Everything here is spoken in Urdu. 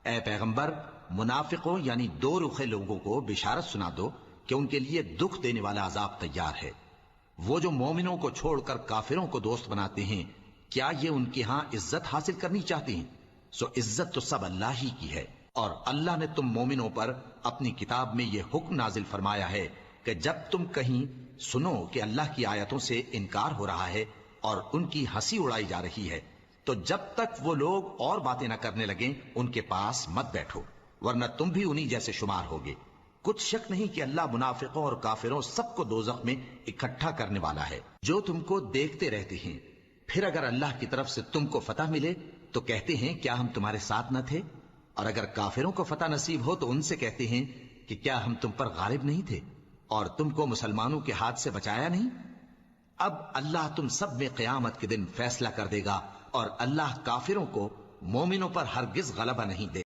اے پیغمبر منافقوں یعنی دو رخے لوگوں کو بشارت سنا دو کہ ان کے لیے دکھ دینے والا عذاب تیار ہے۔ وہ جو مومنوں کو چھوڑ کر کافروں کو دوست بناتے ہیں، کیا یہ ان کے ہاں عزت حاصل کرنی چاہتے ہیں؟ سو عزت تو سب اللہ ہی کی ہے۔ اور اللہ نے تم مومنوں پر اپنی کتاب میں یہ حکم نازل فرمایا ہے کہ جب تم کہیں سنو کہ اللہ کی آیتوں سے انکار ہو رہا ہے اور ان کی ہنسی اڑائی جا رہی ہے، تو جب تک وہ لوگ اور باتیں نہ کرنے لگیں ان کے پاس مت بیٹھو، ورنہ تم بھی انہی جیسے شمار ہوگے۔ کچھ شک نہیں کہ اللہ منافقوں اور کافروں سب کو دوزخ میں اکٹھا کرنے والا ہے جو تم کو دیکھتے رہتے ہیں۔ پھر اگر اللہ کی طرف سے تم کو فتح ملے تو کہتے ہیں کیا ہم تمہارے ساتھ نہ تھے، اور اگر کافروں کو فتح نصیب ہو تو ان سے کہتے ہیں کہ کیا ہم تم پر غالب نہیں تھے اور تم کو مسلمانوں کے ہاتھ سے بچایا نہیں۔ اب اللہ تم سب میں قیامت کے دن فیصلہ کر دے گا، اور اللہ کافروں کو مومنوں پر ہرگز غلبہ نہیں دے